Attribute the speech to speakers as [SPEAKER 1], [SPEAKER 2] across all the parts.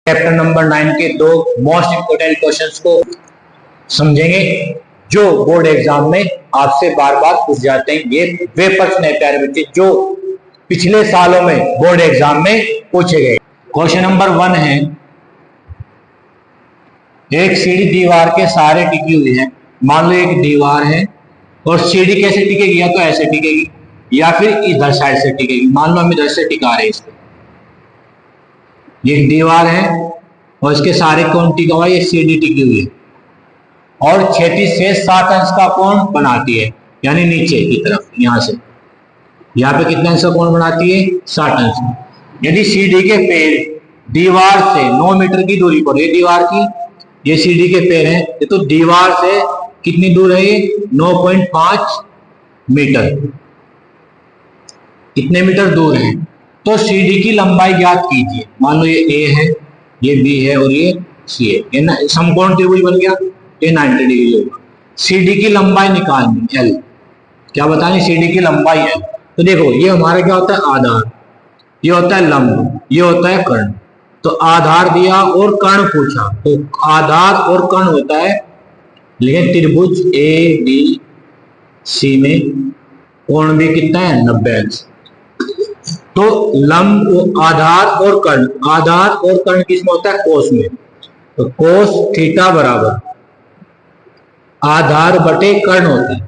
[SPEAKER 1] Chapter number 9 के दो most important questions को समझेंगे जो बोर्ड एग्जाम में आपसे बार बार पूछ जाते हैं। ये वे प्रश्न है प्यारे बच्चे जो पिछले सालों में बोर्ड एग्जाम में पूछे गए। क्वेश्चन नंबर 1 है, एक सीढ़ी दीवार के सहारे टिकी हुई है। मान लो एक दीवार है और सीढ़ी कैसे टिकेगी, या तो ऐसे टिकेगी या फिर इधर साइड से टिकेगी। मान लो हम इधर से टिका रहे हैं इसको, ये दीवार है और इसके सहारे कौन टिका हुआ है, ये सीढ़ी टिकी हुई है और क्षैतिज से 60 अंश का कोण बनाती है, यानी नीचे की तरफ यहां से यहाँ पे कितने अंश का कोण बनाती है, 60 अंश। यदि सीढ़ी के पैर दीवार से 9 मीटर की दूरी पर, ये दीवार की, ये सीढ़ी के पैर है, ये तो दीवार से कितनी दूर है, ये 9.5 मीटर, कितने मीटर दूर है। तो सीढ़ी की लंबाई ज्ञात कीजिए। मान लो ये ए है, ये बी है और ये सी है, ये समकोण त्रिभुज बन गया, ये 90 डिग्री होगा। सीढ़ी की लंबाई निकालनी एल, क्या बतानी, सीढ़ी की लंबाई एल। तो देखो ये हमारा क्या होता है, आधार, ये होता है लंब, ये होता है कर्ण। तो आधार दिया और कर्ण पूछा, तो आधार और कर्ण होता है, लेकिन त्रिभुज ए बी सी में कोण भी कितना है, 90 अंश। तो लंब, आधार और कर्ण, आधार और कर्ण किसमें होता है, कोस में। तो कोस थीटा बराबर आधार बटे कर्ण होता है,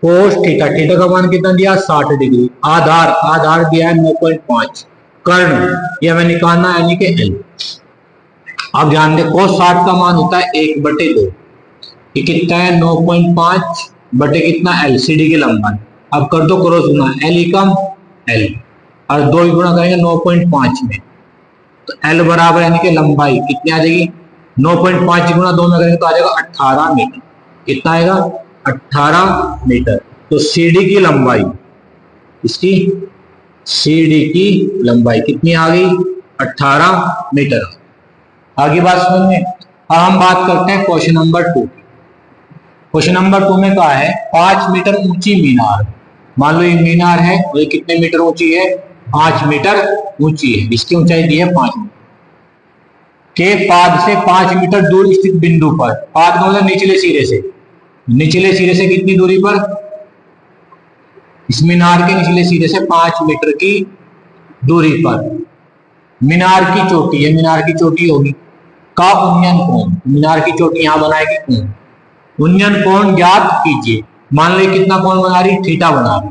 [SPEAKER 1] कोस थीटा, थीटा का मान कितना दिया, 60 डिग्री। आधार, आधार दिया है 9.5, कर्ण ये हमें निकालना है, यानी कि एल। अब ध्यान दें, कोस 60 का मान होता है 1/2, ये कितना है, 9.5 बटे कितना, एल, सीढ़ी की लंबाई। अब कर दो क्रॉस गुना, एल एकम एल, और 2 गुणा करेंगे 9.5 में, तो एल बराबर यानी कि लंबाई कितनी आ जाएगी, 9.5 गुणा 2 में करेंगे तो आ जाएगा 18 मीटर। कितना आएगा, 18 मीटर। तो सीढ़ी की लंबाई, इसकी सीढ़ी की लंबाई कितनी आ गई, 18 मीटर। आगे बात समझ में। अब हम बात करते हैं क्वेश्चन नंबर 2। क्वेश्चन नंबर 2 में कहा है 5 मीटर ऊंची मीनार। मान लो ये मीनार है और ये कितने मीटर ऊंची है, 5 मीटर ऊंची है। इसकी ऊंचाई दी है 5 मीटर के पाद से 5 मीटर दूर स्थित बिंदु पर, पाद का मतलब निचले सिरे से, निचले सिरे से कितनी दूरी पर, इस मीनार के निचले सिरे से 5 मीटर की दूरी पर मीनार की चोटी है, मीनार की चोटी होगी का उन्नयन कोण, मीनार की चोटी यहां बनाएगी कोण, उन्नयन कोण ज्ञात कीजिए। मान लो कितना कोण बना रही, थीटा बना रही।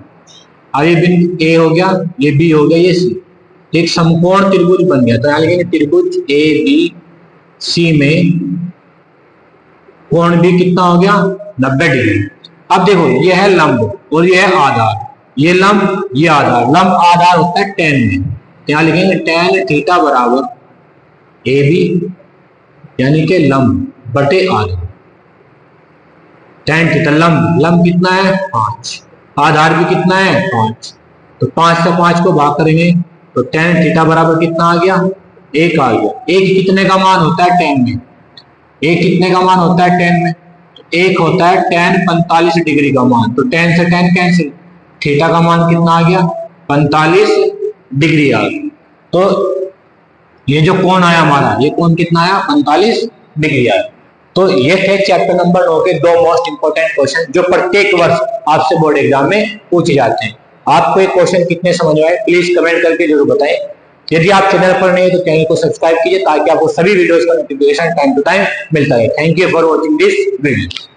[SPEAKER 1] अब ये बिंदु ए हो गया, ये बी हो गया, ये सी, एक समकोण त्रिभुज बन गया। तो यहाँ लिखेंगे त्रिभुज ए बी सी में कोण भी कितना हो गया, 90 डिग्री। अब देखो ये है लंब और ये है आधार, ये लंब ये आधार, लंब आधार होता है tan में। यहाँ लिखेंगे tan थीटा बराबर ए बी यानी कि लंब बटे आधार, tan थीटा लंब, लंब कितना है 5, आधार भी कितना है 5, तो 5 से 5 को भाग करेंगे तो tan थीटा बराबर कितना आ गया, 1 आ गया। 1 कितने का मान होता है tan में, 1 कितने का मान होता है tan में, तो 1 होता है tan 45 डिग्री का मान। तो tan से tan कैंसिल, थीटा का मान कितना आ गया, 45 डिग्री आ गया। तो ये जो कोण आया हमारा, ये कोण कितना आया, 45 डिग्री आया। तो ये थे चैप्टर नंबर 9 के दो मोस्ट इंपोर्टेंट क्वेश्चन जो प्रत्येक वर्ष आपसे बोर्ड एग्जाम में पूछे जाते हैं। आपको ये क्वेश्चन कितने समझ में आए प्लीज कमेंट करके जरूर बताएं। यदि आप चैनल पर नहीं है तो चैनल को सब्सक्राइब कीजिए ताकि आपको सभी वीडियोस का नोटिफिकेशन टाइम टू टाइम मिलता है। Thank you for watching this video.